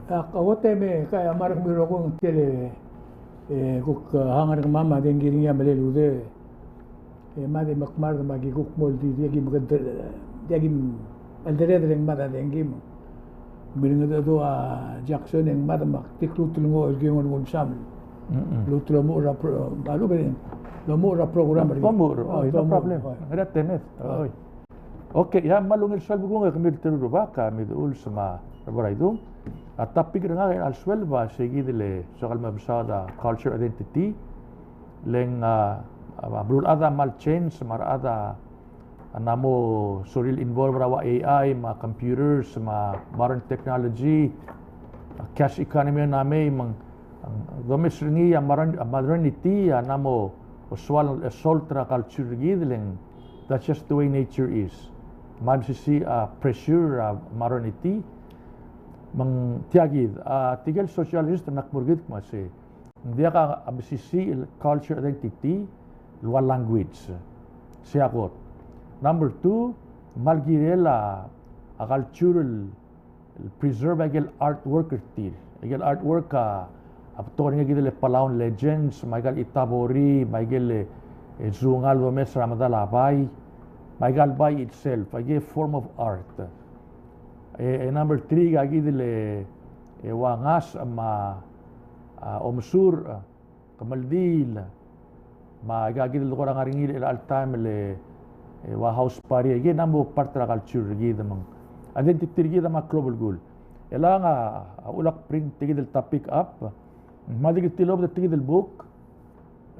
Kawote me kaya marak miro kong tele kuk hangar mama dengiring ya melelude made makmar magi kuk moldi diagi magad diagi alderedreng mada dengim miringa do a Jackson yang mada mak tiklutulungo ergengon ngon sam lutulo mo ra balu ben lo mo ra program no problem ada tenet okay ya malungil salbu kung kamil teruba ka midul sama rabaidum التوبيك رناغي السوالفا سيجي اللي شغل مبساطة culture identity لين برول هذا مال change مر هذا نامو سوريل involve روا AI ما computers ما modern technology cash economy نامي من دومس رني modernity نامو وسوال assault را culture جيد لين that's just the way nature is ما بسيسي pressure modernity mang tiagid tigel socialist nakmurgid mase dia ka absisi culture identity luar language siakot number 2 malgirela a cultural preserve agel artwork tir agel artwork ka aptor nga gidele Palawan legends magal Itabori magal Zungal Gomez Ramadal Abay magal by itself agel form of art number 3 gagi dile wangas ma omsur kamaldil ma gagi dile korang aringil il altam le wa house party agi nambo partra culture gi damang identity gi dama global goal elanga ulak print tigi del topic up madig tilob de tigi del book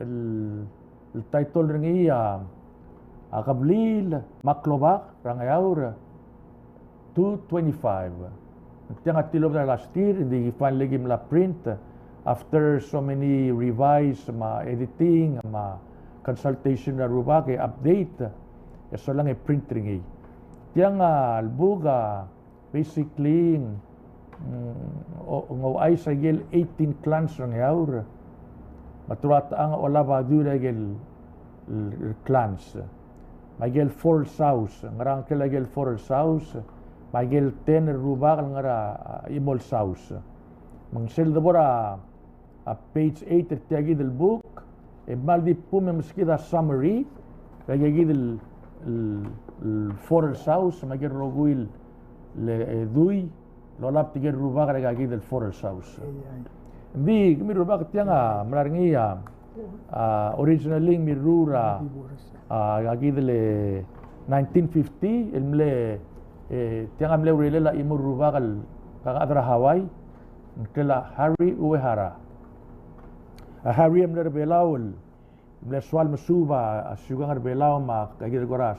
el title ringi akablil maklobak rangayaur 225. Tiang atilob na last year, hindi finally gim la print after so many revise, ma editing, ma consultation na ruba kay update. So lang print ringi. Tiang albuga basically ngaway sa gel 18 clans ng yaur. Maturat ang wala ba dura gel clans. Magel 4 south, ngarang kelagel 4 south. Magel 10 rubak ngara imol saus. Mang sel dabora page 8 tiagi del book e maldi pume meskida summary tiagi del foreign saus magel roguil le dui lolap tiagi rubak tiagi del foreign saus. Di mi rubak tianga mlaringi originally mi rura tiagi del 1950 ilmle tiang amle urele la imur rubakal kang adra Hawaii kela Harry Uehara Harry amle belawul mle swal masuba asyugang belawul ma kagir gora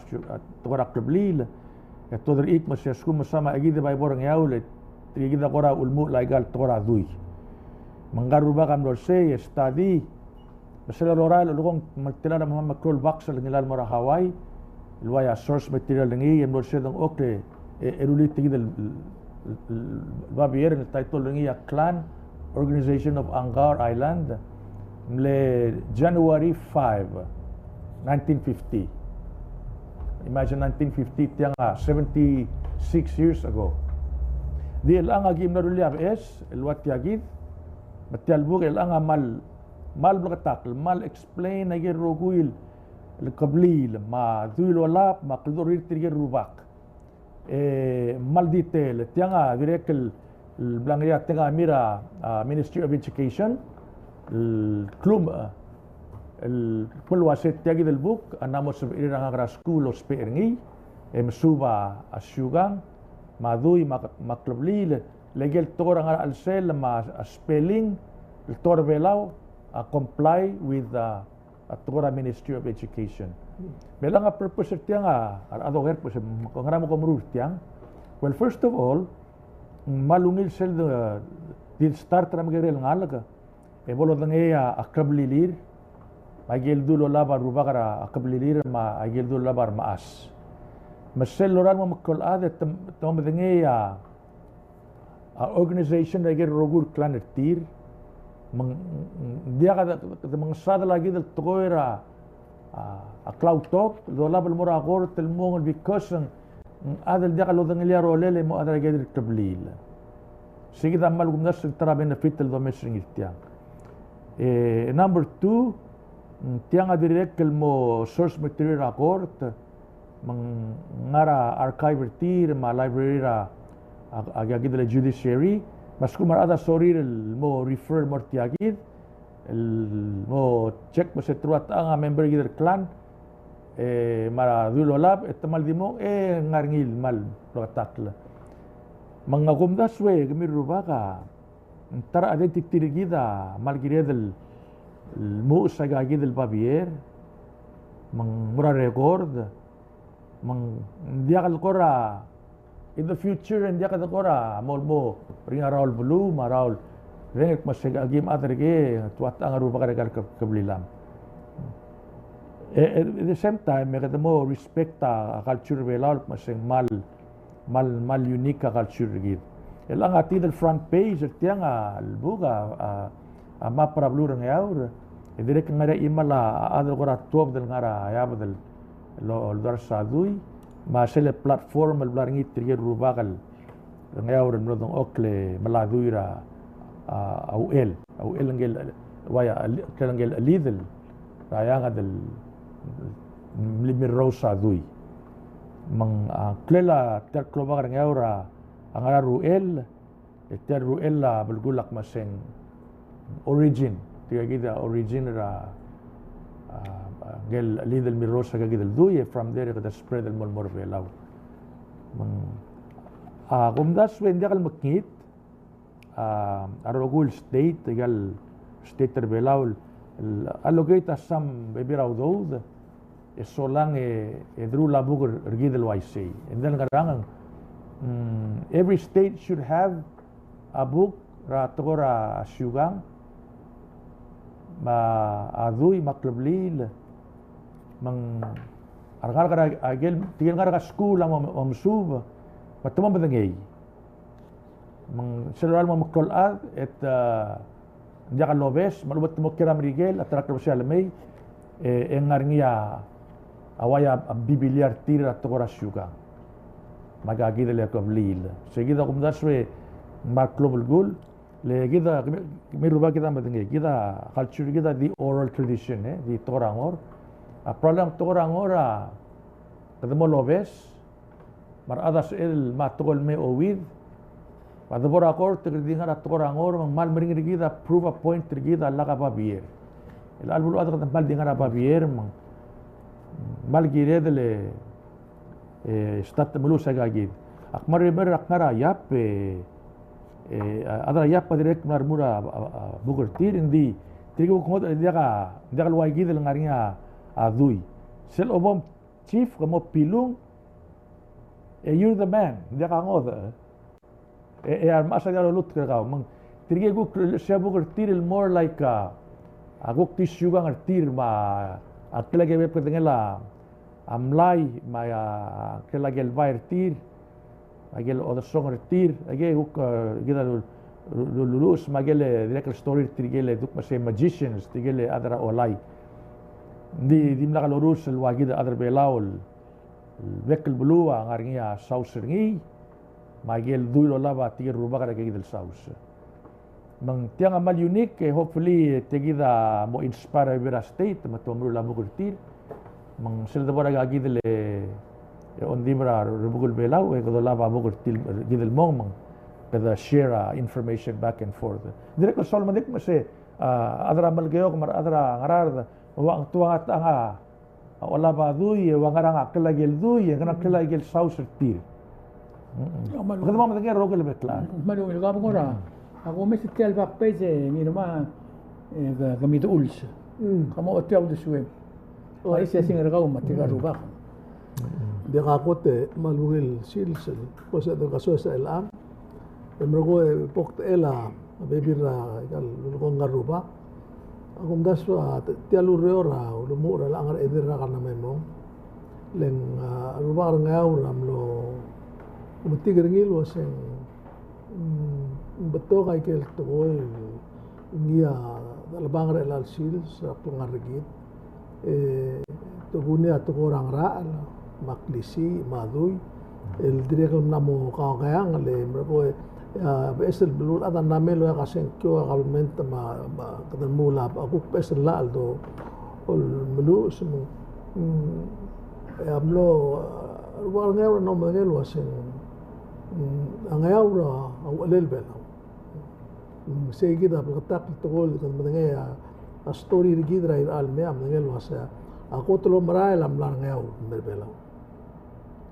togora keblil toder ik masya skum sama agi de bay borang yaule tigi da gora ulmu laigal togora dui mangar rubakam dorse study masela loral lugong magtila na Muhammad Krol Baxal ngilal mora Hawaii luaya source material ngi yem dorse dong okle erulit tigi del babier el title ngi ya clan organization of Angaur Island mle January 5 1950 imagine 1950 tiang 76 years ago di el anga gim na ruliab es el wat yagid batial bug el anga mal blakatak mal explain agir roguil el kablil ma duil walap ma qdorir tirgir rubak mal detail tianga direct el blangya tenga mira Ministry of Education el club el pulwaset tiagi del book anamos irang agra school os perngi suba asyugang madui maklubli legel torang al sel ma spelling el torbelau comply with the Tora Ministry of Education. Belang a purpose tiang ado her pues kongramo komrur tiang. Well, first of all, malungil sel did start ram gerel ngalaga. E bolo dange akablilir. Agel dulo labar rubagara akablilir ma agel dulo labar maas. Masel loran mo makol ade tom dange organization agel rogur clan tir. dia kada mangsada lagi del toira a cloud talk do label mora agor tel mong because adel dia kalau dengar rolele mo adel gadir tablil sige da mal gumnas tara benefit del domestic irtiang number 2 tiang adirek kel mo source material agor mangara archive tir ma library ra agagid del judiciary mas kumar ada sorir mo refer mo tiagid mo check mo se truat ang member gider clan mara dulo lab et mal dimo ngarngil mal protakla mga gumdas we gamiru baka tara ade titirigida mal giredel mo sagagid el babier mang mura record mang diakal kora in the future and dia kata kora mo ringa Raul Blue ma Raul rengek masig agim aterge tuat ang rupa kada keblilam at the same time kata mo respect ta culture belal masing mal unique culture gid elang ati del front page tiang albuga ma parablu rang yaur direk ngara imala adal kora top del ngara ya badal lo dar sadui masele platform al blarngi trige rubakal ngayaur mrodong okle maladuira au el ngel waya ngel lidel raya ngadel limir rosa dui mang klela ter klobakar ngayaura angara ruel ter ruela bulgulak maseng origin tiga gida origin ra gel lidel mirosa gagidel duye from there kada spread el mol morbelau kumdas when dia kal makit arogul state gal state terbelau allocate some bebirau dod solang drula bugur gidel YC and then garangan every state should have a book ra tora syugang ma adui makleblil mang argal kada agel tigil kada school am sub matama badangay mang selual mo maktol et dia ka lobes malubat mo kiram rigel atrak social may engarngia awaya bibiliar tira tokora syuga magagidel yakoblil seguida kumdaswe maklobul gul le gida miruba kita badangay gida culture gida di oral tradition di torangor a problem torangora kadamo lobes mar adas el matol me owid padabor akor tigdinga torangor mang mal mering gida prove a point gida laga babier el albul adra mal dinga babier mang mal giredele stat mulusa gagid akmar ber akmara yap adra yap direct marmura bugur tir indi trigo ko dia ka luai gidel ngaringa adui sel obom chief como pilung you're the man dia ka ngoda armasa dia lut ka mang tirge go shabu tir more like agok tissue gang tir ma atlage be petengela amlai ma kelage el tir agel o song tir age go gida lulus magele direct story tirgele duk ma magicians tirgele adra olai di mlaka lurus el wagida adar belaul vekel blua ngarngia saus ringi magel dulo laba tigir ruba kada gidel saus mang tiang amal unique hopefully tegida mo inspire vera state matomru la mukurtir mang silda bora gidel on dimra rubugul belau ko laba mukurtil gidel mong kada share information back and forth direct sol manik mase adra amal geo mar adra ngarar wang tuangat anga wala ba duye wangaranga kelagel duye kana kelagel saus tir kada mo matengero rogel betla malu ga bangora ako mes tel bak page ni ma gamito uls kamo hotel de suem ay siya singar ka umatiga ruba dia kakote malungil silsel posa de kaso sa elam emrogo pokte ela bebira gal lulong garuba akum daswa tialu reora lumura langar edira kana memong leng ruba ngau ramlo umtiger ngil waseng beto kay kel toy ngia dalabang re lal sil sa pengarigit tugunia to orang ra maklisi madui el direk namo kagayang le mergo besel belul ada namelo kasen kyo government ma kadan mula aku besel la aldo ol melu sum amlo war ngaw no magel wasen angaw ra au lel bela say كده بالغطاء تقول كان بدنا story رجيد راي العالم يا من الواسع aku telo merai lam lang ngau berbela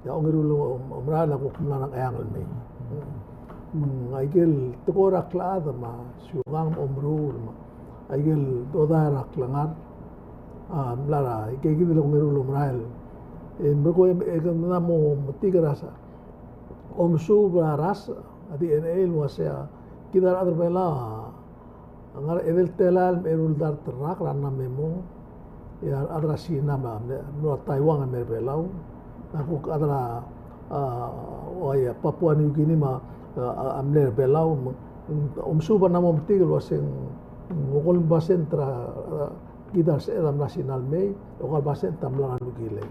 ya ongiru lo merai la ko lang ayang alme aigel tokora klada ma sugang omru ma aigel dodara klangar mlara ke gid lo ongiru lo merai mergo na mo tigrasa omsu ras adi el wasea kidar adar bela angar edel telal erul dar terrak ranna memo ya adra sina ma no Taiwan mer belau aku adra oya Papua New Guinea ma amler belau suba namo mtigel waseng ngol basen tra kidar se edam nasional mei okal basen tamlangan gile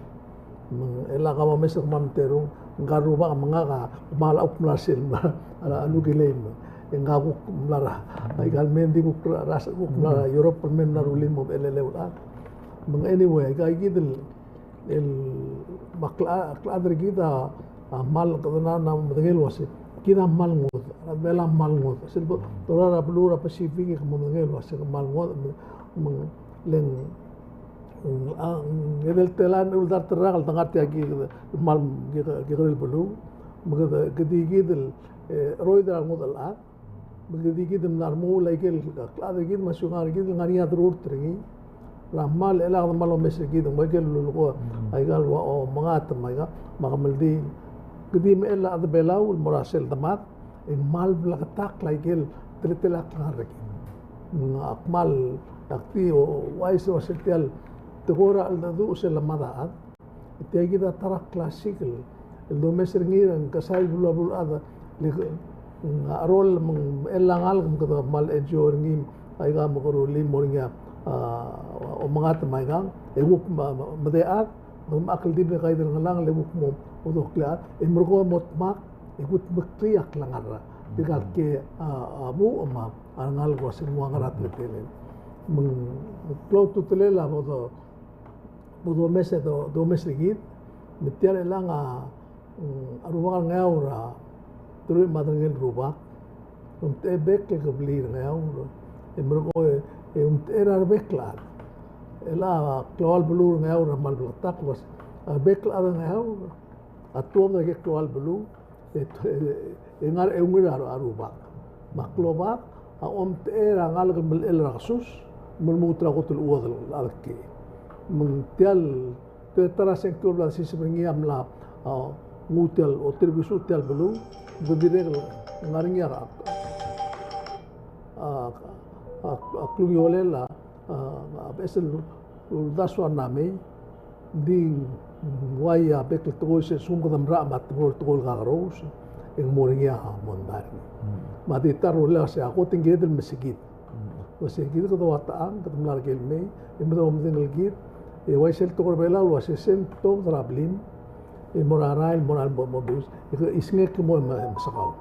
ela kama mesok mamterung ngaruba mangaka mala upnasil ala anu gile engau mlara aigal mendi ku ras ku mlara Europe men narulin mo eleleulat meng anyway ga gidel el makla adr gida mal kadana nam degel wase kida mal ngod bela mal ngod silbo torara blura pacific mo degel wase mal ngod meng len edel telan uldar terral tangat ya mal gigrel bulu mega gedi gidel roida ngod al begedi gid narmu laikel klada gid masugar gid ngariya drur trengi ramal ela malo mesgid magel lugo aigal wa mangat maiga magamaldi gedi ela adbelau murasel damat mal blakatak laikel tretelak ngarek akmal takti wais wasetial tegora al dadu selamadaat tegida tarak klasikal el do mesringir ang kasay bulabul ada rol elangal kung mal enjoying ay ga makaruli moringa o mga tamaygang ewuk madeat makal din kay din lang lewuk mo udok la imro mot mak ikut makriyak langar digal ke abu ama angal ko sinwa ngarat letelen meng plot tutelela bodo mese do mesligit metiar elang aruwal ngaura Terus madangel rubak, bek ke beli ngau, mereka era beklar, ela keluar belu ngau ramal belatak was, beklar ngau, atuam lagi keluar belu, engar engar arubak, maklobak, era ngal kembel el rasus, melmutra kotul uadal alki, mential tertera sektor lah sisi mengiam lah, mutel o terbisu tel belu. Bedirek ngaringnya aklung yolela besel daswa name ding waya bekle toise sumko dam ramat bol tol garos en moringia mondar mati tarola se ako tingedel mesigit mesigit ko wataan tatmlar gelme imdo omden elgit e waisel tokor bela wasesen to drablin moraral moral bobus isngek mo masakaw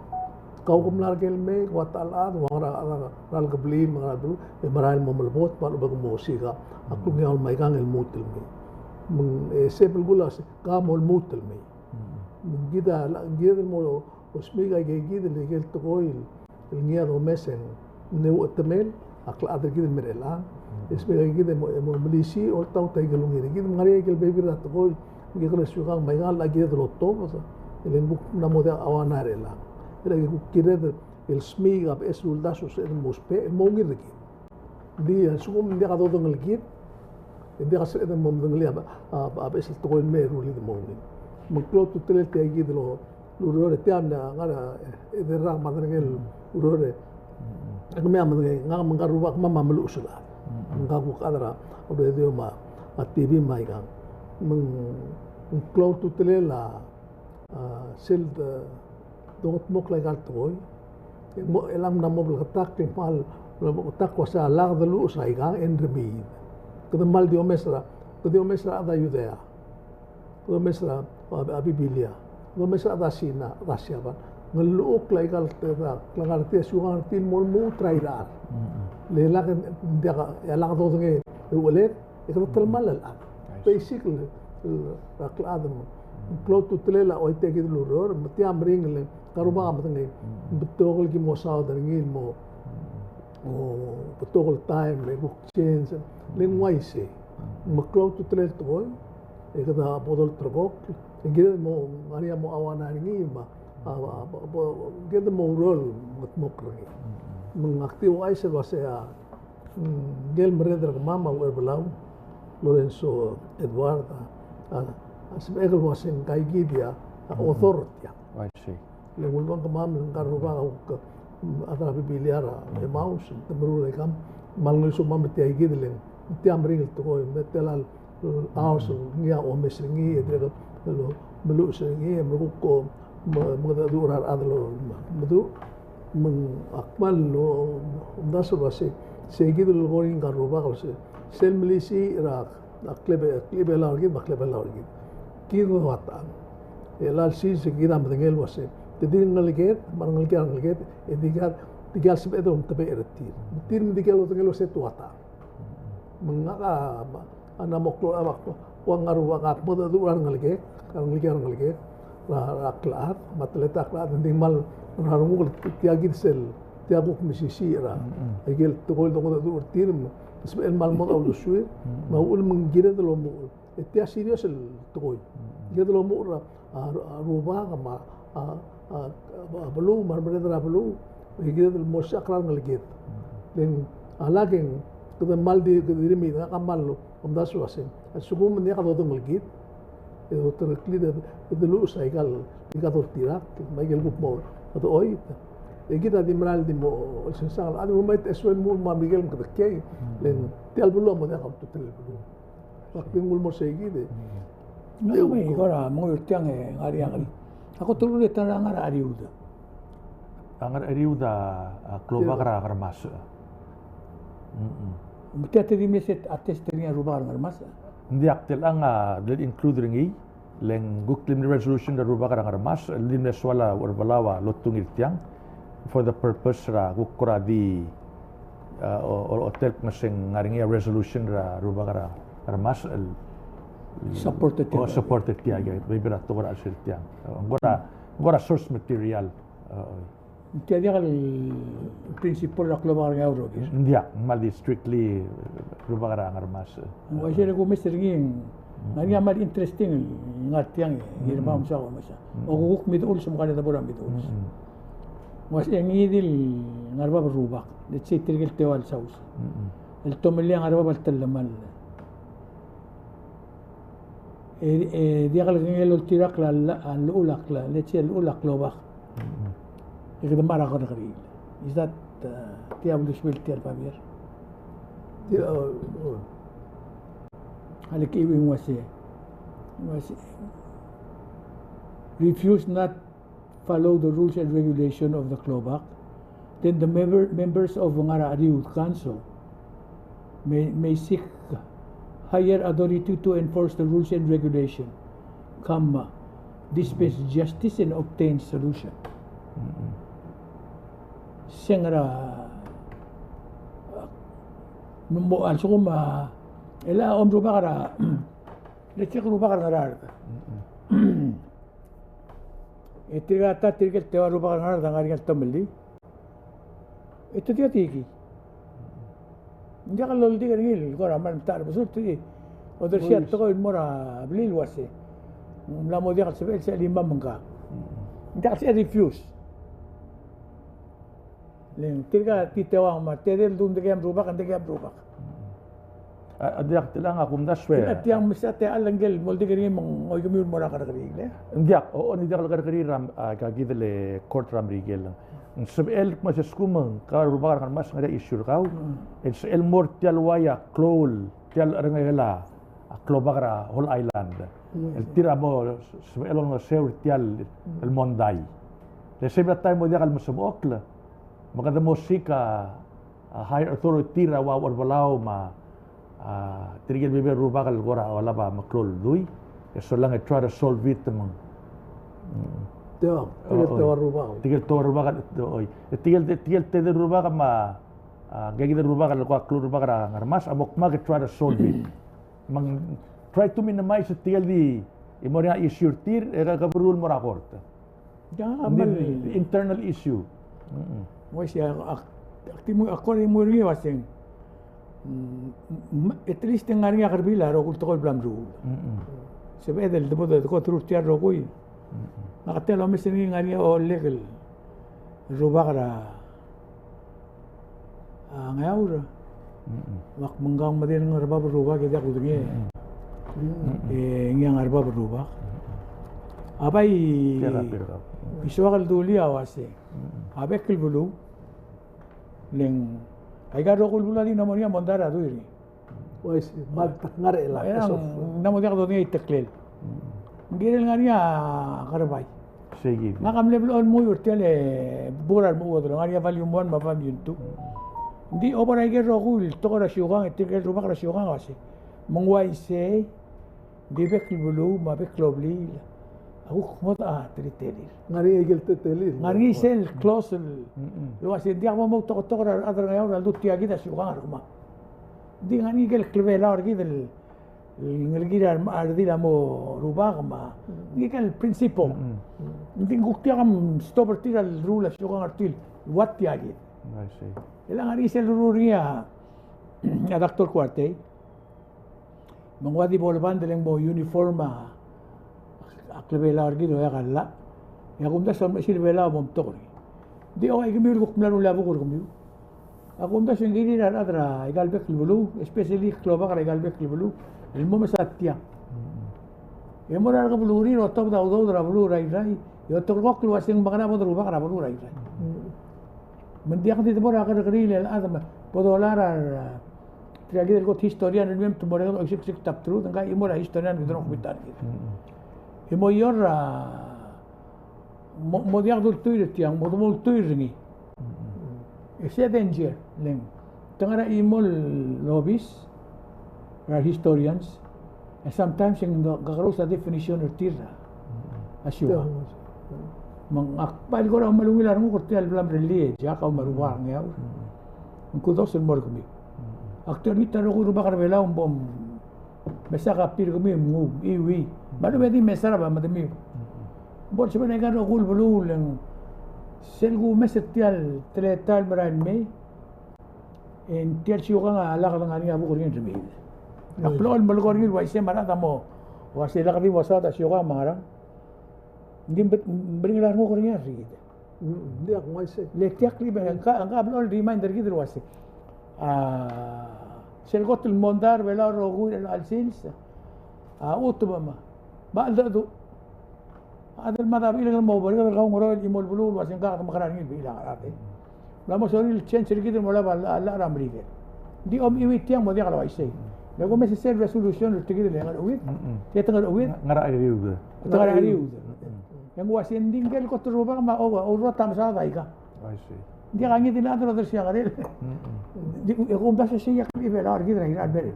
kau kumlar kelme watalad wara ral kabli maral bulu maral mo malbot paano ba musika ako ngal may kang el mutel me sepel gulas ka mo mutel me gida mo osmiga gida legel toil el ngia do mesen ne utemel akla adar gida merela esmiga gida mo milisi o tau tay galungi gida ngari gel baby rat toil gikres sugang maingal lagi de lotto basa elen buk namo de awanarela era que kire el smiga es uldasos el mospe el mongi reki dia sugum dia kado dong lgit dia kas edem mom dong lia ab es to el meru li de mongi muklo tu tele te gi de lo urore tiana ngara de ra madrengel urore aku me amade ngam ngaruba mama melu usula ngaku kadra obe dio ma ativi maigang mengklau tu telela sel dongot mok lai gal toy mo elam namo bel katak mal takwa sa lag da lu sa igang endremi kada mal dio mesra ada yudea kada mesra abibilia kada mesra ada sina rasya ba ngeluk lai kal ta klangar te suang tin mol mu traira le lag dia ya lag do nge ulet ikata talmal al basically rakla adam close to tlela o te ki luror matiam ring le karuma matngi betogol ki mosa darngil mo o betogol time le book change len waise mo close to tlela toy ekada bodol trabok gid mo maria mo awana ngi ma gid mo rol mokrangi mong aktibo ay sa wasea gel mereder mama werbelau Lorenzo Eduardo asbegel wasen kai gidia authority I see. le ulwan kamam karuba ka atra bibiliara e maus temru le kam malngi so mam te gidlen te amring to ko metelal aus ngia o mesringi edre lo melu sringi mru ko mada durar adlo madu meng akmal lo daso wase segidul goring karuba ko se selmlisi ra klebe largit baklebe largit kido watan elal si segida mdengel wase tedin ngalget marngal ngalget digal sebe edom tabe eretir tir mdigal otengel wase tuata mengaka ana moklo amak wangaru wakap moda duran ngalget ngalget la aklat matleta aklat ndingmal narungul tiagid sel tiaguk misisi ra egel togol dongo dur tirm اسمه المعلومات او الشوي ما هو من جرد لو مو التيا سيريوس التقوي جرد لو مو روبا ما بلو مرمرد بلو جرد المشاكل نلقيت لين لكن كده مال دي كده مي كمال له ومداس واسين السكون من ياخذ ودن نلقيت itu terkli ده لو سايكال يقدر تيرا ما يلقوا مور هذا اوي kita di meral di mo sensal ada mo met eswen mo ma miguel mo kay len tial bulo mo da kapto tel bulo waktu ngul mo segi de ngai gora mo yurtiang e ngari ngari ako tulu de tan ngar ariuda kloba kara mas mete te meset ates tenia rubar ngar mas ndiak tel anga del include ringi len guklim resolution da ruba kara mas lim ne swala urbalawa lotung irtiang for the purpose ra gukura di hotel masing ngaringi resolution ra ruba kara mas supported tiaga bibira to ra sirtiang ngora source material Tiada el principal la club arga euro kis. Ndia, mal strictly ruba kara ngarmas. Wa jere ko mesringin nani amal interesting ngatiang irma msa ko masa. O guk mit ul sum kana da bora mit ul. Was engi dil ngarba ruba. De tsitirgel tewal saus. El tomeli ngarba baltalamal. diagal ngel tirak la al ulak la leche al ulak lobak. إذا ما راح غريب إذا تيابل شويل تيار بابير على كيف مواسي refuse not follow the rules and regulation of the club, then the members of Ngara Youth Council may seek higher authority to enforce the rules and regulation, dispense justice and obtain solution. Sengara numbo alsuma ela om rubakara leche rubakara nararda etirgata tirgel tewa rubakara nararda ngarigal tomeli itu dia tiki dia kalau dia ngil gora man tar besul tu oder siat to mora blil wase la modia sebel se lima manga dia se refuse len tirga titewang ma tedel dum de gam rubak ande gam rubak adiak tilang akum daswe atiang misate alangel molde gari mong oy gumur mora kar gari le ndiak o ni diak kar gari ram ka gidele court ram rigel sebel mas skum ka rubak kan mas ngada issue kau el mor tial waya klol tial arangela klobakra whole island el tiramo sebel on seur tial el mondai le sebel time mo diak al musabokla maganda musika higher authority ra wa balao ma tigil bebe ruba kal gora wala ba maklol dui so lang try to solve it mang tigil to ruba kal oi tigil te ruba ka ma gagi ruba kal ko klur ruba ka ngarmas amok ma try to solve it mang try to minimize tigil di imoria issue tir era ka rule mo rakort internal issue mo siya aktimu akor mo ri waseng at least ngari ya karbila ro kulto ko blam ru sebe del debo de ko tru tiar ro koi nakatelo mesin ngari o legal ro bagara ngaura mak menggang madin ngarba berubah kita kudunge ngiang ngarba berubah abai iswakal duli awase abekil bulu leng aiga rokul bulu di namonia mondara duiri wes mag ngare la namodia kudunge iteklel ngirel ngaria karbai segi nakamle blon muy urtele burar mu odro ngaria volume 1 ma volume 2 di obra ige rokul tokora syugang itekel rubak ra syugang wase mengwai se di bekil bulu ma beklobli aku kmot tritelir ngari egel tetelir ngari sel close lo ase dia mo tokora adra ngaur aldu tiagi da syugang arma di ngani egel klevela orgi del ngelgira ardila mo rubagma ngikel principio nding guktiam stopper tira rula syugang artil wat tiagi I see ilang hari sel ruria ya doktor kuarte mengwadi bolban deleng mo uniforma aklebela argido ya kala ya kumda som silbela mom tori di o igmir ko kumla labu ko kumbi akumda singiri ra adra igalbek libulu especially kloba kara igalbek libulu ilmo masatya emora ka buluri ro tok da udo dra bulu rai yo tok ko klu asing bagara bodru bagara bulu rai mendiak di temora ka kri le adama podolara triagi del got historian el mem temora ko sik tap tru nga imora historian gidron ko bitar imo yorra modiak dul tuir tiang modmol tuirni ese danger leng tangara imol lobbies are historians and sometimes in the garosa definition of tirra asyo mang akpal ko ra maluwilar mo kortel blam relie ja ka maruwa ngaw ko dos el morgmi aktor nita ro ko bakar bela bom mesa ka pir ko mi mu iwi baru bedi mesara ba mademi bor se bene garo gul bulul selgu mesetial tretal bran me en tiel chuga ala ka ngani abu korin jemi aplol malgorgil wa ise marada mo wa se la kabi wasata chuga mara ndim bringilar mo korin ri dia ko ise le tiak li ben ka aplol reminder gidur wase selgot el mondar vela ro gul al sils utbama بعد هذا المذهب الى الموبر الى القوم رواد يمول بلول واسين قاعد مقرانين الى عربي لما سوري التشنسل كده ولا لا امريكا دي ام اي تيام ودي على شيء لو ما سير ريزولوشن تجي اللي قالوا يتغير اويد ngara riu تغير ريو yang واسين دينجل كتروبا ما او روتا مسا دايكا I see دي غاني دي لا درس يا غريل دي يقوم ده شيء يقلب الار كده هنا البلد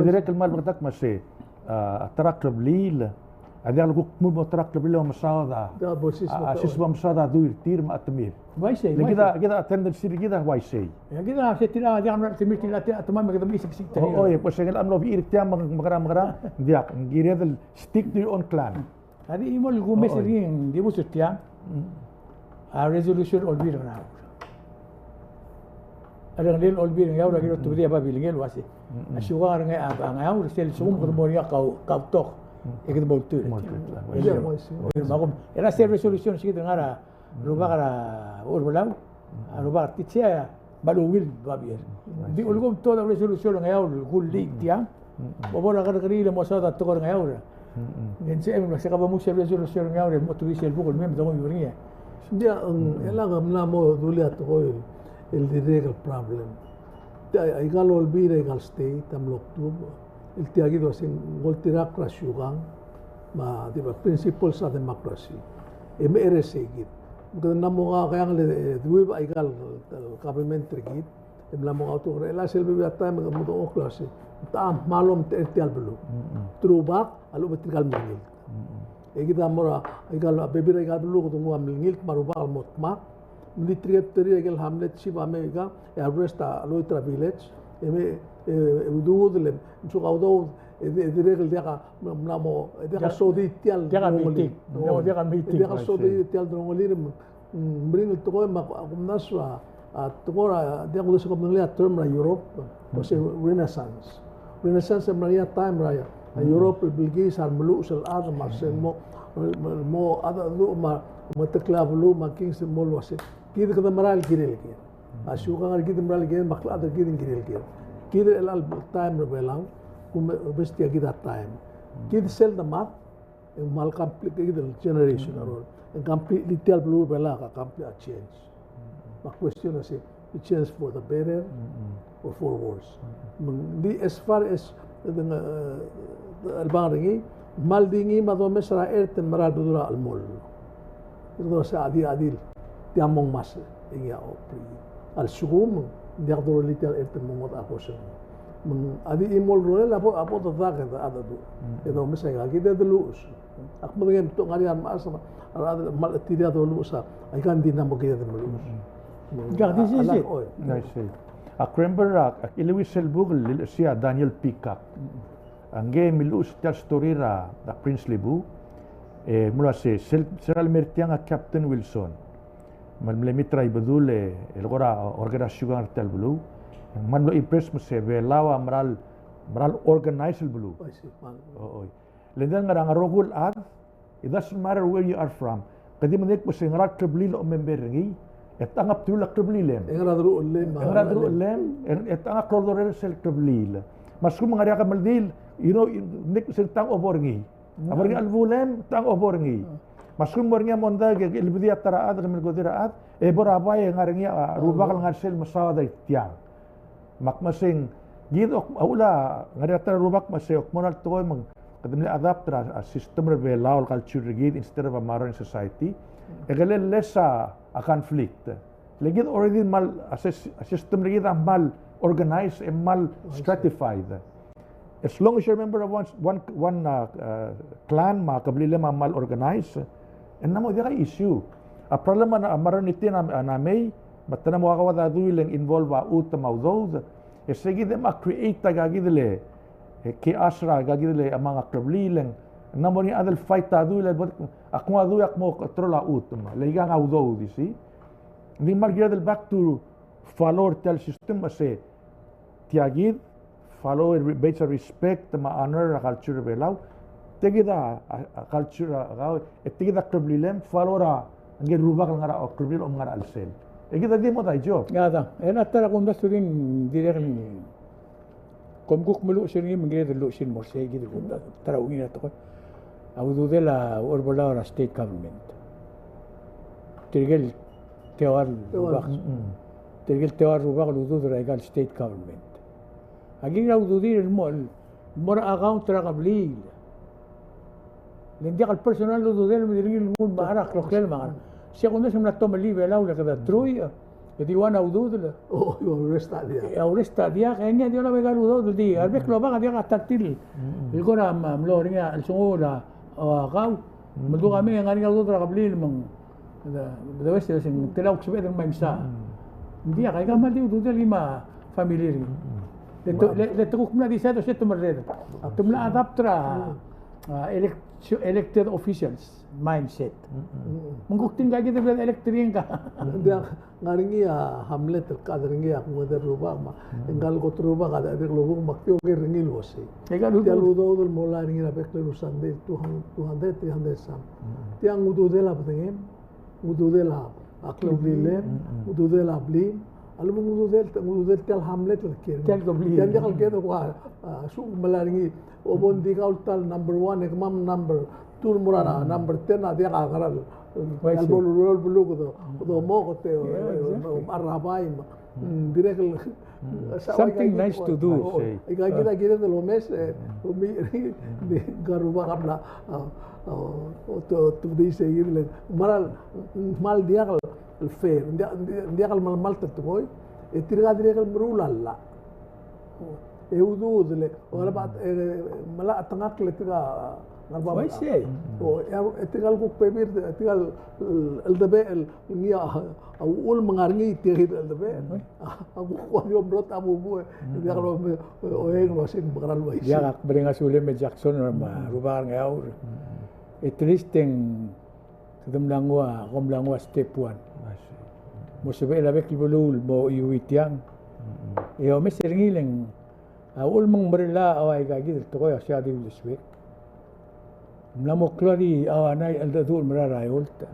درك المال بتاعك ماشي تركب ليل هذا لو مو تركب ليل ومصاده ده بوسيس اساس مصاده دوير تير ما تمير واي شيء كده اتندل سير كده واي شيء كده ستيلا دي عمل تمير تمام كده بيسك سيك اوه بس الامر في ارتيام مغرا دياك غير هذا ستيك تو اون بلان هذه يمول جو مسرين دي بو ستيام ريزولوشن اول بير راو ada ngel ol bir ngau lagi tu dia babil ngel wasi asyugar ngai ngau sel sum ko mo ya kau tok ikut bol tu magum era ser resolution sikit ngara ruba kara urbalau ruba titia balu wil babil di ulgum toda resolution ngau gul lik dia bobora kar kri le mosada to kor ngau en se em se kaba mu ser resolution ngau le mo tu sel bugul mem do mo yuriya dia ela gamna mo dulia to el legal problem igal olbira igal state am loktub el tiagido sin goltirak rasugang ma diba principles of democracy MRS git Mungkin namu kaya ng dua ba ikal governmentary git. Namu auto kaya la selbi bata mga muto oklasi. Taam malum tertial belu. Trubak alu betikal mingil. Kita mora ikal bebira ikal belu kutungu mingil marubak al motma. Mili triapteri ikal hamlet si Amerika arresta aloitra village. Eme udud le so auto direkel dia namo dia sodi tial Dia meeting. Dia meeting. Dia sodi tial drongoli bring to ko kumnaswa tukora dia kudo sa kumnali term ra Europe kasi Renaissance maya time ra Europe bilgi sar melu sal ad marsen mo ada lu ma matakla lu ma kings mo wase kid kada maral kirel ki asuka ngar kid maral ki makla ada kid kirel ki kid el time ra belang kum bestia kid time kid sel the math mal complicated generation arol and completely tell blue bela ka complete change. My question is it change for the better or for worse. As far as the albangi maldingi madome sara erten maral bedura almol. Itu sa adil tiamong mas iya opri. Al sugum dia do litel erten momot akosen. Adi imol roel apo tatakan ada tu. Itu misalnya kita dulu. Aku mungkin untuk ngarian mas ada mal tidak dulu sa. Ikan di namo kita dulu. Jadi sih. Nice. Aku remember Ilwi Selbug siya Daniel Peacock. Angge milus tel story ra da Prince Libu. Mula seral mertiang Captain Wilson. Malmitra ibadule elgora organisasyon tel bulu. Man lo impress mo se velawa maral organize bulu. Oh. Lendan nga rogul ad. It doesn't matter where you are from. Kadi manik mo se ngarat trablilo o member ngi. Et angap tula trablilem. Engradru ulem. Et angap klordorel sel trablil. Maskum ngari ka maldil. You know nik se tang obor ngi. Abor ngi alvulem tang obor ngi. Maskum mor ngi monda ge ilbidi atara ad mel godira ad. Bor abay ngari ngi rubakal ngar sel masada tiang. Makmasing gidok aula ngari atara rubak masayok monal toy mag kadamli adapt a system of law culture gid instead of a modern society. Egale lessa a conflict. Legit already mal a system gid mal organized and mal stratified. As long as you remember one clan ma kablile ma mal organized, and namo dia issue. A problem na maraniti na may matana mo kawada duiling involve a utamaudod. Esegi dem a create tagagidle. Ke asra gagidle amang akrablilen. Namo ni adal fight ta duile ako adu ak mo controla utma. Leiga audo disi. Ni margidel back to follow tel system ase tiagid follow based on respect ma honor culture belau. Tegida culture gaw etigida akrablilen follow ra ngel rubak ngara akrabil ngara alsel. Kita di mo tayo. Ngada, atara kung da surin directly. Kung kuk mulu surin menggira dulu sin mo say gitu kung tara ungin ato ko. Audu de la Orbola state government. Tirgel tewar rubak. Tirgel tewar rubak audu de la state government. Aging audu dir mo account ra kabli. Lindia kal personal audu del dirigil mun barak lokal ma. Siya kung nasa mga tomali belaw na kada Troy, jadi wana udod la. Oh, arresta dia. Arresta dia, kaya dia na megal udod di. Arbek lo ba dia kataktil. Ilko na mamlo ringa alsungo la kaw. Maldo kami ang aning udod ra kablil mang. Da west sing tilaw kusubet ang maimsa. Hindi kaya ka mali udod lima family rin. Leto kumna di sa to sa tumarred. Tumla adaptra elected officials mindset. Menguktin kaya kita bilang elektrin ka. Dia ngaringi hamlet kadringi aku ngadar rubah ma. Enggal ko truba kada adik lubuk makti oke ringi luasi. Dia ludo dul mola ringi rapek lelusan de 200 300 sam. Tiang udu de la petengem, udu de la aklo brilem, udu de la bli. Alu udu del tel hamlet lekir. Tel bli. Dia kal kedo kwa su melaringi obon di tal number 1 ekmam number tur murana number 10 dia kagaral albol bulu ko do mo ko te arabai direct Something nice to do. kita de lo mes de garuba kabla to dice ir mal diakal el fe diakal mal tatuoy tirga direct merulalla eudu de wala ba mala atangak le tiga Why say? etigal ko pebir etigal el debe niya ul mangarngi tirid el debe aku ko yo brot abu bu dia kalau oeng lo sing bakal lo isi Ya beringas ule me Jackson ma rubar ngaur. At least ting kedem langwa step 1. Mo sebe la bek bulul mo iwitiang. Yo me serngileng ul mang berla awai gagi to ko ya di luswek. Mlamo klari awanay aldadur mararay ulta.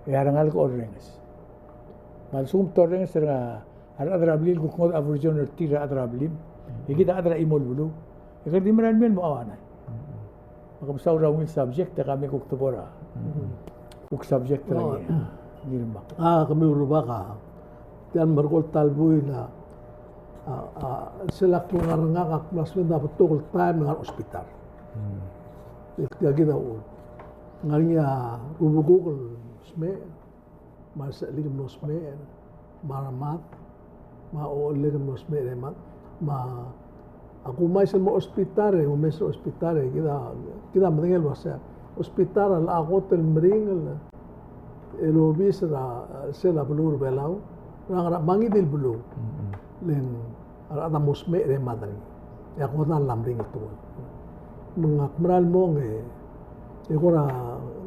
Yarangal ko orengas. Malsum torrengas nga adrablil ko kod aversion tira adrablim. Ikita adra imol bulu. Ikadi maran men mo awanay. Makabsaw raw ng subject kami ko tubora. Uk subject lagi. Nirma. Kami urubaka. Tiyan markol talboy na sila kingarangak klasmen dapat tukol time ng ospital. Kaya kita ngarinya ubugukol sme masa ligam no sme maramat o ligam no sme ma aku mai sa ospital kita mendengar bahasa ospital al hotel meringal elobis ra sela belur belau rang mangi del belu len ada mosme re madri ya ko dan lamring itu mengakmeral mong ekora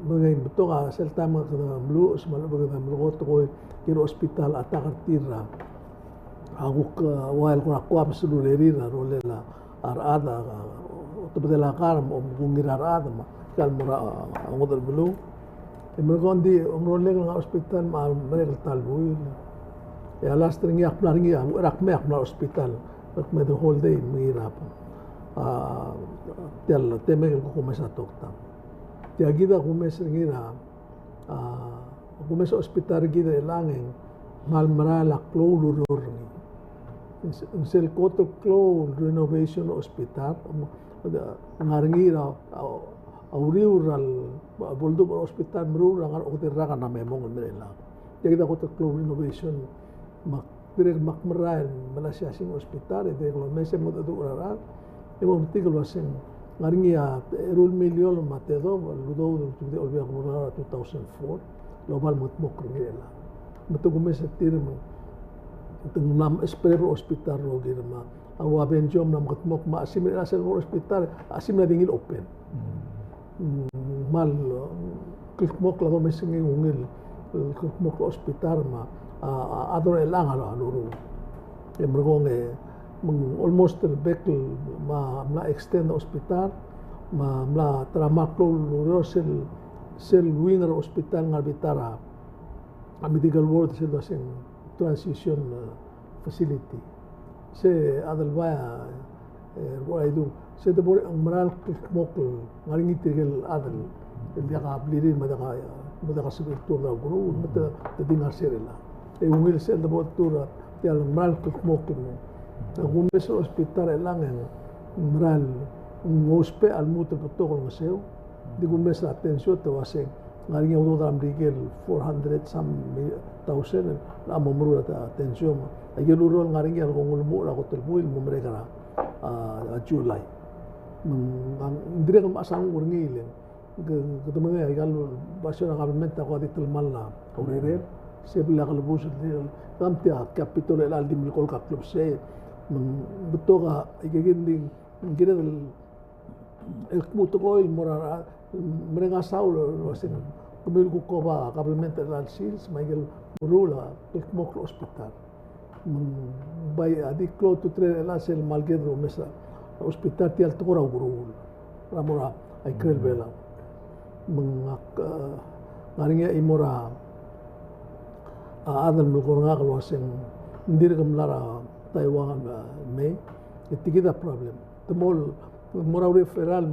mga beto ka selta mga blu semalo baga mlo ko kiro hospital atakar tira aku ke wal ko aku absolutely rira rolela arada to bedela kar mo bungira arada ma kal mura ngodal blu emergondi omrole nga hospital ma merel talbuy ya last ring yak planning ya rakme yak na hospital rakme the whole day mirap tial temel ko kumesa tokta tia gida kumesa ngira kumesa hospital gida langeng mal marala close lurni sel koto close renovation hospital ngarngira auriural boldo hospital mrura ngar oterra kana memong merela tia gida koto close renovation mak direk makmeral Malaysia sing hospital de lo mese mo do urarat emo tigal wasing ngaringia erul milyon matedo ludo de olvia gubernador 2004 global mutmok ngela beto gumes tirma tenam espero hospital ro girma awa benjom nam mutmok ma asim asel hospital asim na dingil open mal mutmok la gumes ngi ungil mutmok hospital ma adore langala luru emrgonge almost bekel ma extend hospital ma tramaklo luro sel winger hospital ngarbitara medical ward sel dasing transition facility se adalbaya waidu se de bor angmaral mokl ngaringi tigel adal dia ka blirin madaka sibir tur da guru mata dingar serela ungil sel de bor tur tial mal mokl Gumes hospital elangen mral ngospe al muto protocol ngaseu di gumes atensio te waseng ngaringa udo dalam rigel 400 thousand la momru ta atensio ayelu rol ngaringa al ngulmu la hotel buil mereka July dire kam asang urngile ketemu ya kalau basura government ko di telmalla aurere sebila kalbus kam tia capitol el aldi mil kol club se beto ka igiginding gira el muto ko il morara mereka saul wasin kumil ko ba kabelmente al sils maigel rula el mok hospital bay adi close to tre la sel malgedro mesa hospital ti alto ora gurul ramora ay krel bela ngaringa imora adal mulkornga kalwasin ndirgam lara Taiwan me itigida problem temol mora referral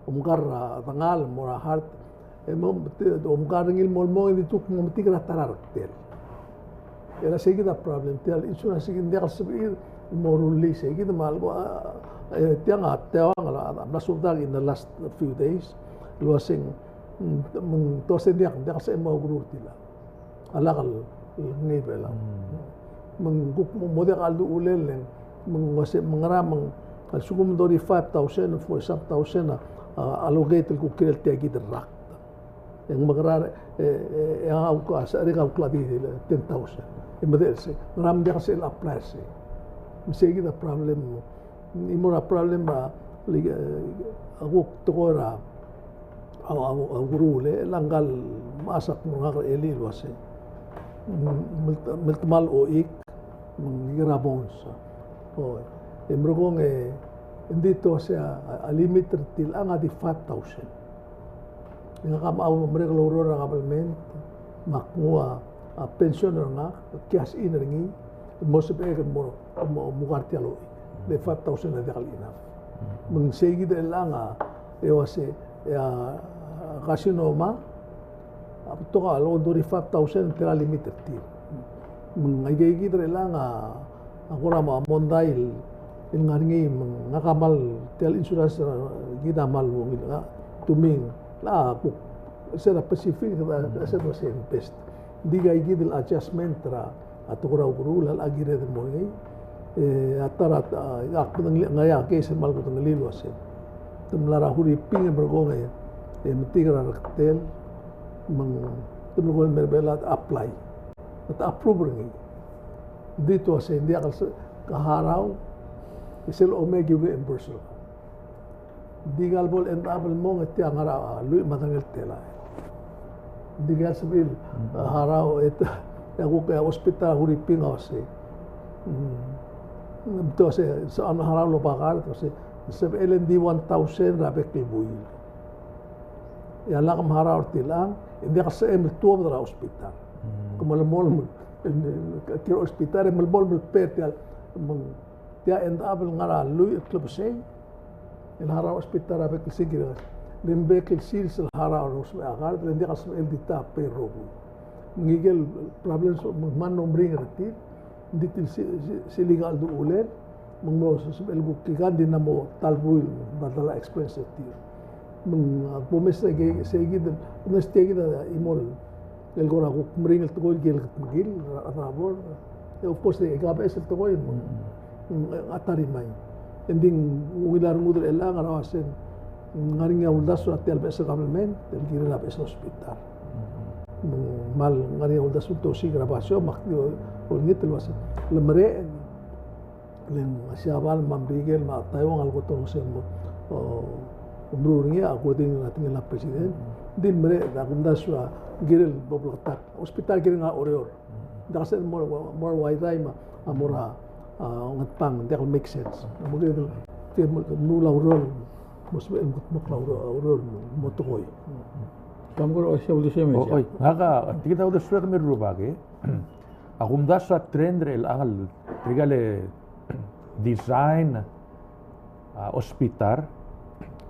omgar tangal mora heart omgar ngil mol mo di tuk mo tigra tarar tel Era seguida problem tial insurance sigin dia kasbi morally seguida malgo tiang atewang la nasudang in the last few days luasing meng tosen dia kasi mau guru tila alakal ni bela meng guk model aldu ulel meng wase mengaram sugum dori 5,000 for some thousand allocated ku kirel tiagi derak yang mengerar yang aku asari kau keladi 10,000 emergency ram dia kasi apply sih mesti kita problem imura problem aku tokora au guru le langgal masak mengajar eli luas meltemal oik mengira bons oh emrogong indito saya limit til anga di 5,000 nga kam au mereka loro ra government makmua pensioner nga cash in ringi most of it mo mugarti alo de 5,000 na kalina meng segi de langa wase casino ma to ka lo dori 5,000 tera limited ti meng ai de langa agora ma mondail in ngaringi meng ngakamal tel insurance gida mal mo tuming la ku sera pacific sa sen best diga igidil adjustment tra atukura guru lal agire de moy atara akpang ngaya case mal ko ngalilo ase tumlara huri ping bergonga metigra raktel mang tumgol merbela apply at approve ringi dito ase dia kaharaw isel omega reimburse digal bol entabel mo ngati angara lui matangel tela digal sabil haraw eta aku kaya hospital huriping ase to se sa an haraw lo bakar to se sab LND 1,000 rabe kibuil ya lakam haraw tilang hindi ka sa emil tuwa hospital kumalamol ke hospital melbol mel petal dia entabel ngara lui club sei el haraw hospital rabe kisigir Limbekil sils el haraw nos agar hindi ka sa el dita pero ngigel problems man nombring retit ditil si legal do ulen mong sa el bukigan din mo talbuil badala expense tir mong pumes segid mestegi da imol el gora ko mring el togol gel gil atrabor of course gabes el togol atari mai ending wilar mudur elang arawasen ngaring uldas atel besa government el girela besa hospital mal ngaring uldas to si grabasyon makyo ngit luas lemre len asyabal mambrigel ma tayong algo tong sen mo umruringa according natin la president din mere da kumdaswa girel boblotak hospital girel nga orior dasen more wide time amora ngatpang that will make sense magiging nula urol mosbe mukla urol motokoy kamgor osya ulise me oi naga kita udah sudah merubage akumda sa trendre el angal trigale design hospital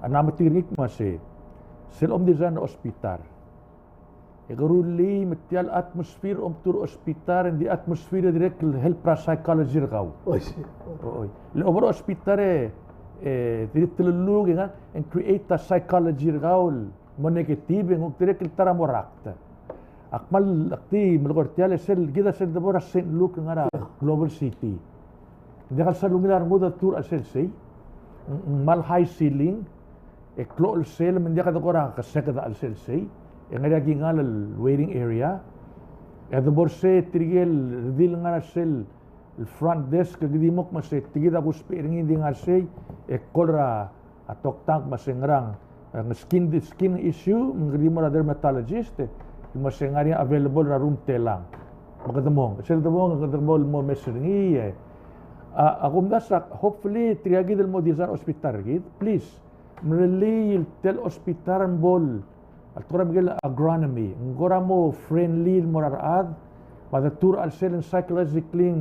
anam tirik mase selom design hospital Egaruli metial atmosfer tur hospital di atmosfer direct help pra psychology raw. Oi. Le over hospital tilulug nga and create a psychology raw mo negative ng direct tara mo rakta. Akmal akti malgortial sel gida sel dabora St. Luke nga global city. Di kal sa lumilar mo da tour asel say mal high ceiling klol sel men di ka dokora ka sekada al sel say yang ada gingal waiting area ada borse trigel dil nga sel front desk gidimok mase tigida ko spiring hindi nga say kolra atok tank masengrang skin issue ngidimo na dermatologist masengari available ra room telang magdamong sel damong magdamol mo mesringi akum dasak hopefully triagid mo design hospital gid please mreli tel hospital bol Altura Miguel agronomy, ngora mo friendly mo raraad, pada tour al sel psychologically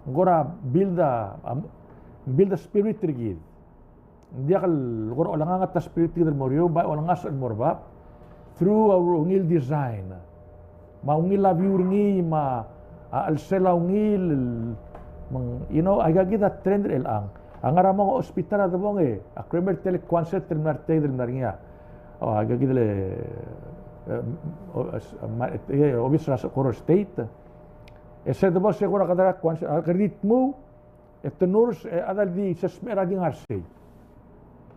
ngora build a spirit rigid. Dia kal ngora olanga ta spirit rigid mo rio ba olanga sa morba through our ungil design. Ma ungil la view ringi ma al selaungil aga kita trend ang angara mga ospital at mga a kremer tele concert del marte del marinha aga kita le obisra Socorro State ese de vos segura kadara concert al ritmo nurs adal di sesmera di ngarsi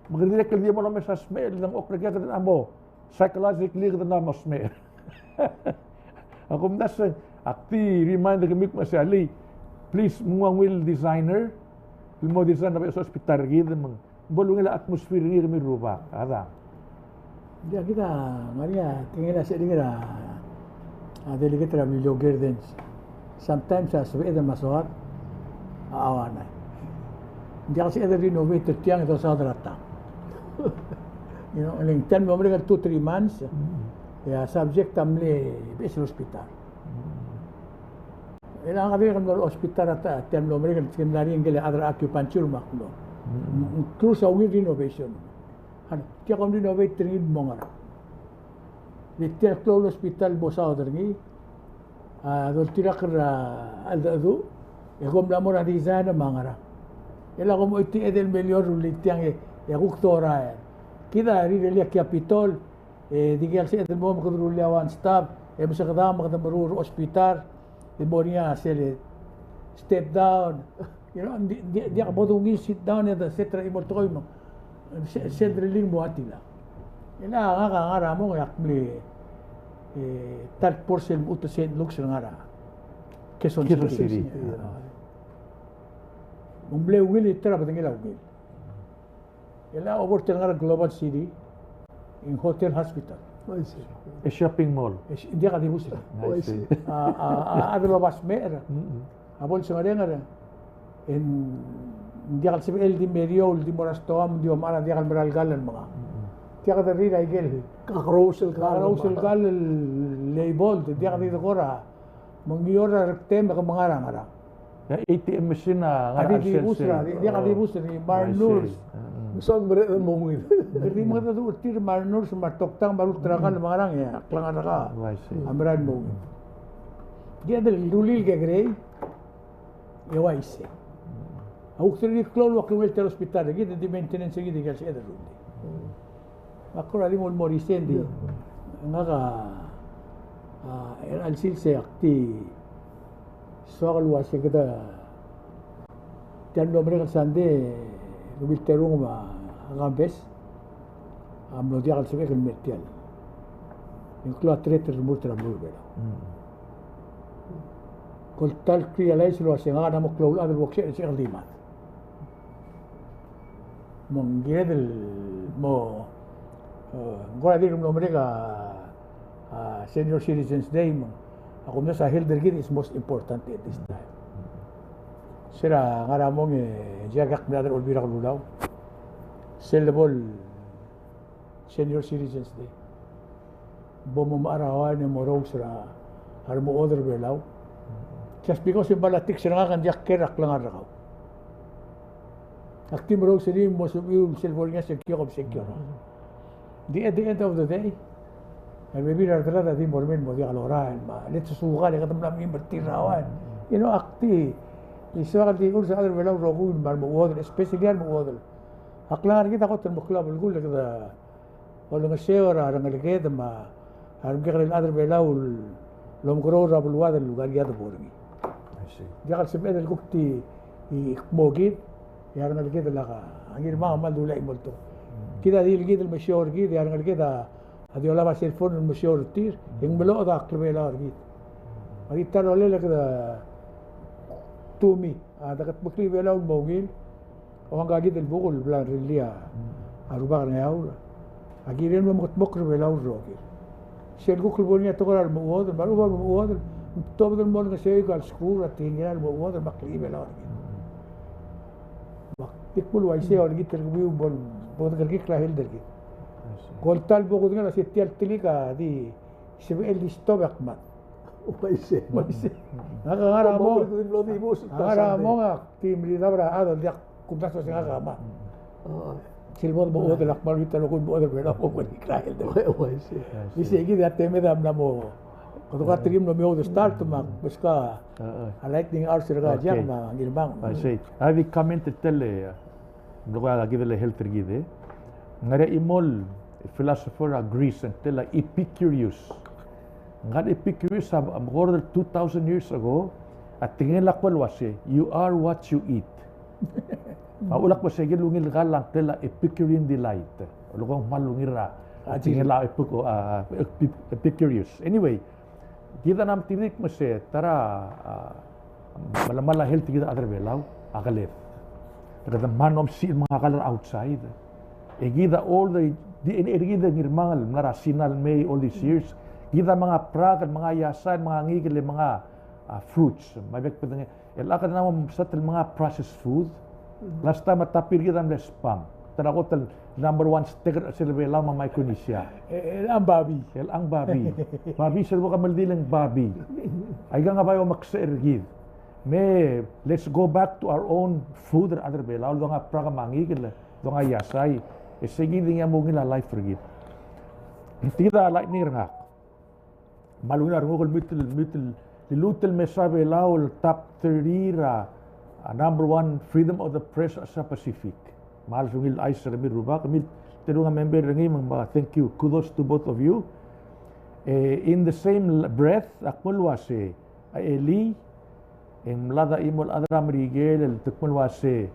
magdire kel di mo na sesmer ng okra ka amo psychologically ka na masmer ako mdas akti reminder kami masali please muang will designer mo design na sa hospital gid mang bolong ila atmosphere ni kami rupa ada dia kita Maria tinggal sa dingira delegate Ramiro Gardens sometimes sa suwe da maswat awana dia kasi ada renovate tiang ito sa drata you know ling 10 mo 2-3 months ya subject amle bes hospital ila nga kan gol hospital ata tiang mo kan seminary ngele other acupuncture makno cruise a will renovation han tiya kom renovate tingid mo nga di tiya close hospital bosa odergi dol tirak aldo يقوم الأمور هذه زانة ما غرا إلا قوم إتي إذا المليون اللي تيان يقول ثورة كذا أريد لي كابيتول ديجال سيد المهم قدروا لي وان ستاب مش قدام قدام مرور أسبيتال المونيا سيل ستيب داون دي أقبضوا مين سيت داون هذا سترة إمورتويم سيد ريلين مواتيلا إلا غرا مو يقبل تلك بورسل مؤتسين لوكس غرا كيسون سيري مملي ويلي ترى بدنا ويل إلا أوبر تنغر global city in hotel hospital a shopping mall dia kadi busi ada babas mer abol sengadengar in dia kal sibel di meriol di morastoam di omara dia kal meral galan mga dia kada rira igel kakrosel gal label dia kadi dekora mengiora rektem ke mengarang-arang ya ATM machine na ada di busra dia kadi busra ni Marnurs Saan berat ang mungkin? Jadi mga tadu tir Marnurs matoktang baru terakan mengarang ya kelangan ka amran mo dia ada lulil ke grey ya waise au seri klol wa klol ter hospital gitu di maintenance gitu kasi ada rundi ako ali mo morisen di ngaga al silse akti soal wase kita dan nomor sande rubil terung ma gambes amno dia al sebe mertial inclo atreter mutra bulbera kol tal realize lo senga na mo klol ad boxe se aldimat mon gedel mo gora dir nombre ga Senior Citizens Day mo ako na sa Hilder Gid is most important at this time sira ngara mong jagak nader olbira lulaw celebrate Senior Citizens Day bomo maarawan ni morong sira har mo other belaw just because yung balatik sira kan jak kerak lang arakaw akti morong sira mo subiu celebrate nga secure the at the end of the day maybe rarada di mormen mo di aloran ma let's sugal ka tamlam imbertirawan you know akti يسوق دي يقول هذا البلاو روغون بالمواد especially المواد أقلار كده قلت المخلاب يقول لك ده ولا مشيور على الجيد ما هرجع للأدر البلاو لهم قرور راب الواد اللي قال جاد بورمي جال سبعة الوقتي موجود يعني الجيد لقى غير ما عمل ولا يملته كده دي الجيد المشيور جيد يعني الجيد هذي ولا بس الفون المشيور كتير ينبلوا ده أكل بلاو جيد هذي ترى ولا كده تومي هذا قد بكلي بلاو الموجين وان قاعد البغل بلا رليا أربعة نياورا أكيرين ما مكتمكر بلاو الروكي شيل كل بنية تقرأ المواد المعروفة المواد تبدو المول نسوي قال سكور التينيا المواد المكلي بلاو تقول وايسي أو لقيت تربيه بود كركي كلا هيل دركي قلت تال بقول كنا ستيال تليكا دي سبيل دي ستوبك مات Waise. Ngara mo tim li dabra ada dia kumtaso sing agama. Silbot mo od lakmal vita lo kun bo de bela ko ni krael de. Waise. Dice que ya teme da namo Kalau ka tingin mo may start mak bus ka lightning hours ka Okay. diyan ma ngilbang. Say, I will comment tell lugar lagi le health gide. Ngare imol philosopher Greece and tell Epicurus. Ngare Epicurus more than 2,000 years ago at tingin lakwal wase, you are what you eat. Maulak pa sige lungil ka lang tell Epicurean delight. Lugong malungira. Tingin la Epicurus. Anyway, kita nam tinik mo siya, tara, malamala health kita other belaw, akalit. Kada man of seal mga color outside. Kita all the kita ngirmangal, mga rasinal may all these years. Kita mga prakan, mga yasan, mga ngigil, mga fruits. Mabek pa nga. Elakad naman sa mga processed food. Last time matapir kita ng spam. Tara ko tal number 1 sticker sila belaw mga Micronesia. Ang babi. Ang babi. Babi sila mo kamaldilang babi. Ay nga ba yung maksairgid. May, let's go back to our own food and other belaw. Doon nga praga mangigil. Doon nga yasay. E sige din nga mo ngila life forgive. Tita like ni nga. Malunar mo kung mitil lilutil me sabi belaw top 30 number 1 freedom of the press sa Pacific. Mahal sungil ay sa Ramir Ruba. Kami tinungan member ringi mga thank you. Kudos to both of you. In the same breath, akmul wase ay Eli, mlada imol adra Miguel, tukmul wase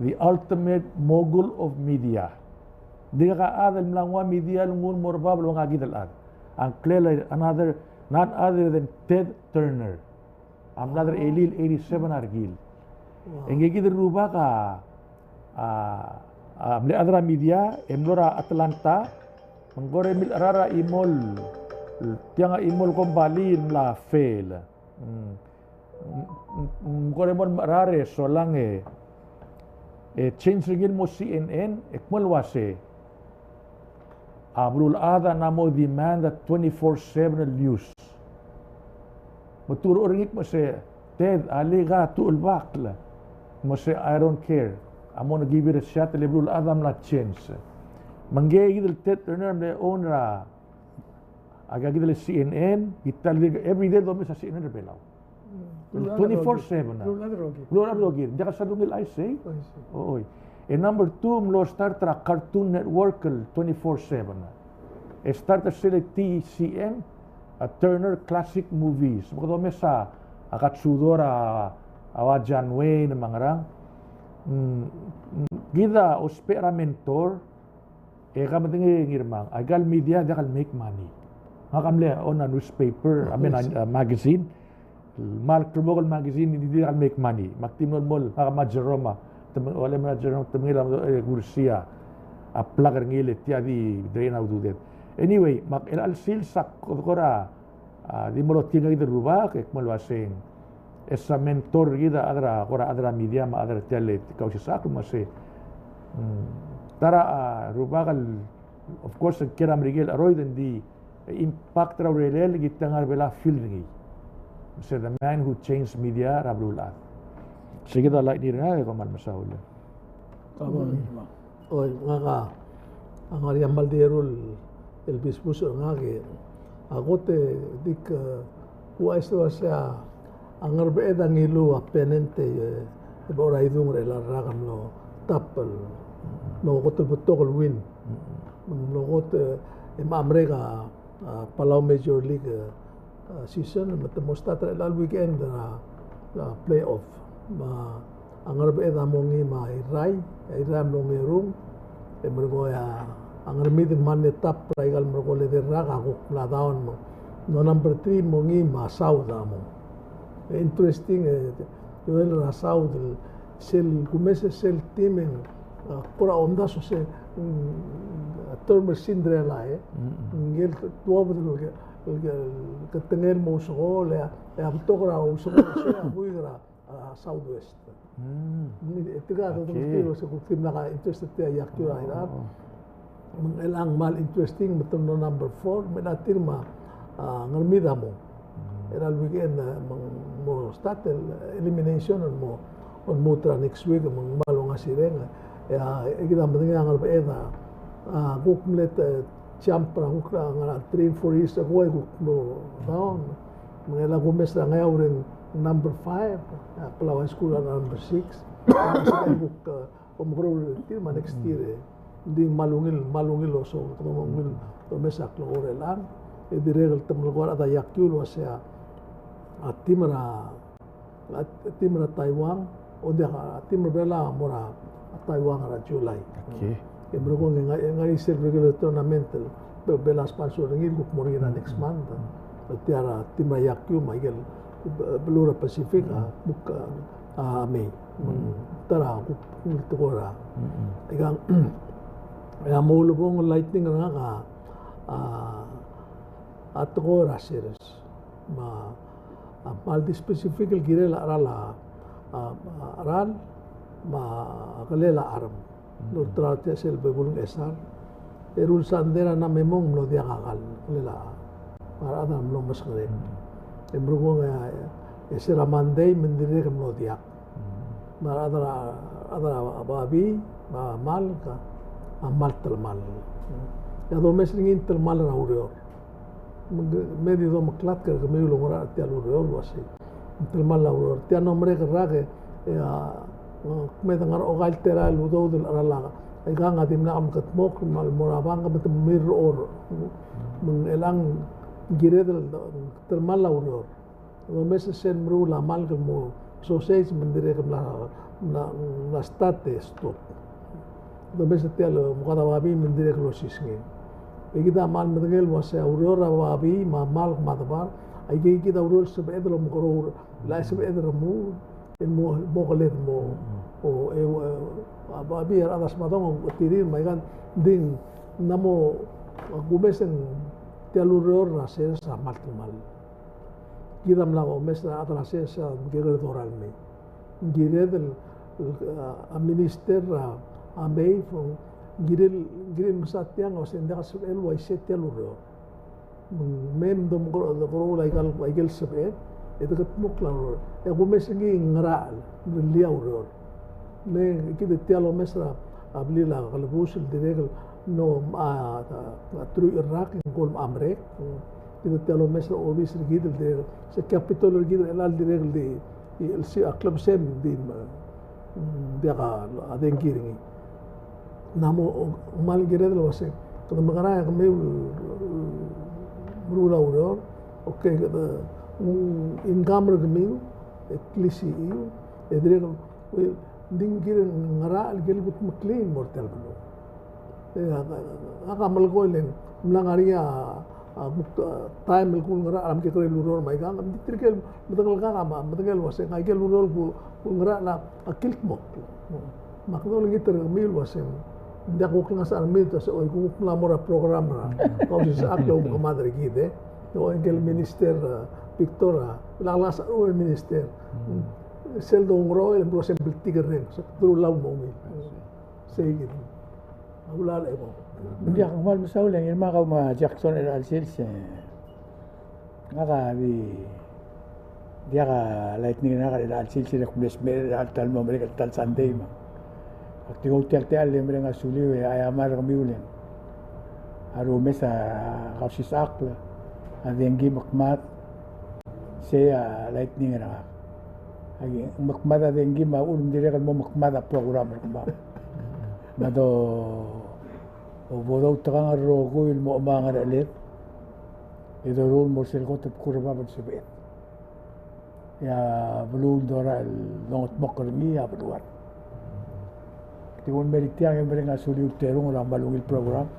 the ultimate mogul of media. Di ka adal mlangwa media lungun morbab lunga gidalad. Ang clear another none other than Ted Turner. Another Eli 87 argil. Engegid Ruba ka mli adra media emlora Atlanta manggore mil arara imol tianga imol kombali la fail manggore mon arare solange change ringil mo CNN ekmol wase abrul ada namo demand that 24/7 news maturo ringit mo se Ted aliga tuul bakla mo se I don't care. Amo na give it a shot, librul adam la chance. Manggay gidel Ted Turner de onra. Aga gidel CNN, ital every day domi sa CNN belaw. 24/7 na. Lula rogi. Diya ka sa lungil ay say. Oy. And number 2, mlo start tra Cartoon Network 24/7 na. Start sila TCM, Turner Classic Movies. Mga domi sa Akatsudora, awa John Wayne, mga rang. Gida ospera mentor kamatingi ngirmang agal media dakal make money makamle on a newspaper magazine mal krubogol magazine hindi dakal make money maktimol mol makama Jeroma wala man Jeroma tumila Gurcia a plagar ngile tiadi drain out do that anyway mak el sil sak kora di molo tinga gida ruba ke mol waseng esa mentor gida adra media ma adra tele kausi saku mase tara rubakal of course kira Miguel Arroyo din di impact raw relel gitangar bela filming say the man who changed media rablulat sige da like ni nga ko man masaul oy nga ka ang Ariam Balderol el bispuso nga ke agote dik kuwasto siya ang arbed ang ilu penente bora idung rela ragam no tapal no kotul butokol win no kot mamrega Palau Major League season matmosta tra el weekend na playoff ma ang arbed amongi ma irai iram no ngerung mergo ya ang armid man tap raigal mergo le raga ko la down mo no number 3 mongi ma sauda mo interesting yung rasaw del sel kumese sel timen pura onda so se termer Cinderella ngel tuwa del que tener mo so le abtokra o so se abuira southwest itiga do stilo se kutim na ka interested te yaktura ira elang mal interesting betul no number 4 menatir ma ngarmida mo era el weekend mo start elimination on mutra next week mang malo nga sireng kita mendengar ang arbeda gukmlet jump ra hukra ngara 3-4 years ago ay no down mga gumes ra ngayon rin number 5 Palawan School na number 6 ay huk umgro tirma next year di malungil so tumungil mesak lo orelan e diregal tamlugor ada yakul wasya timra Taiwan o dia timra bela mora Taiwan ra July e brogo ngai regular tournament bela sponsor ngil kuk morira next month tiara timra yakul maigel belura Pacific buka Mei tara kuk tokora igang ya mulubong lightning nga ka at ko series ma multi specific girela arala aral ma kalela aram no trate sel bebulung esar erul sandera na memong no dia kakal kalela para adam lo mas kare embrugo nga esera mandei mendire kam no dia mara adara babi ma malka amal telmal ya do mesringin telmal na urior medi do maklat ka me lo ngora ti urior wasi telmal la urior ti no mereka rage ya me dangar o galtera ludo del arala ay ga ngatim na am katmok mal morabang ka betum mir or meng elang gire del telmal la urior do meses sen mru la mal ka mo so seis mendire ka na state stop do meses te lo mukada babi mendire ka lo sisngi Kita mal medengel wase aurora wabi mal matabar ay kita aurora sebe edro mukoro la sebe edro mu mo bokolet mo o babi ada smadong tirir maigan din namo gumesen tialuror raser sa mal kita mlago mesa atrase sa gere doral me gire del minister a mei from giril masatiang o senda ka sel wa setia luro mem dom ko la igal sebe itu ketmuk la ya go mesengi ngara liau ro me kita tialo mesra abli la kalbus diregal no tru iraq kol amrek kita tialo mesra obis gidel de se capitol gidel el diregal de el si club sem de dia aden giringi namo mal gire lo wase to magara ka me rula uro okay in gamro de me eklisi io edre ding gire ngara al gel but clean mortal blo aka mal ko len mlangaria time el kul ngara am ke kre luror mai ga am ditrikel matagal ka ma matagal wase ngai ke luror ku ngara la akil mo makdol gitar mil wase Hindi ako kung saan mito sa kung mora program ra. Kung sa aklo ko madre gide, no engel minister Victoria, la sa o minister. Sel do ngro el bro sempre tiger ren. Sa duro law mo mi. Sige. Awala le mo. Hindi ako mal masaw lang yung mga Jackson and Alcils. Nga dia ka lightning na ka Alcils sila kung mesmer tal mo mereka tal Sunday ma. Tinggal tiap-tiap lem dengan suli ayamar kami ulen. Aru mesa kausis akla. Adenggi makmat. Saya lightning na. Agi makmat adenggi ma ulum dire kan mo makmat program ba. Mado o bodo tangan rogo il mo mangar alet. Ito rule mo sel ko tap kurba ba sebet. Ya belum dora longot mokrmi ya berduat. Tiwon meritiang yang mereka suli terung orang balungil program.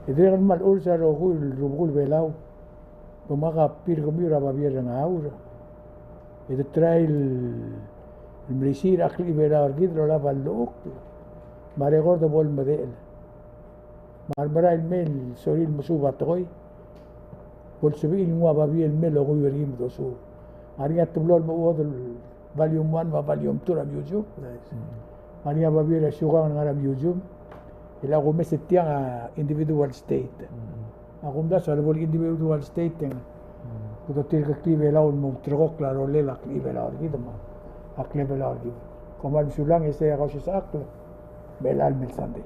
Itu kan mal ursa rohul rubul belau. Pemaka pir kami raba biar dengan aura. Itu trail merisir akli belau gitu lah baluk. Mare gordo bol model. Marbara il mel soril musuba toy. Bol subi ingwa babi il mel logo yerim dosu. Maria tublol mo volume 1 ma volume 2 am YouTube. Nice. Maria babira sugang ngaram YouTube ila ko mes tiang individual state ako mda sa bol individual state ko til ka klive laun mo trok la role la klive la gitu ma akle bela gitu koman sulang ese ako sa akle belal mel sande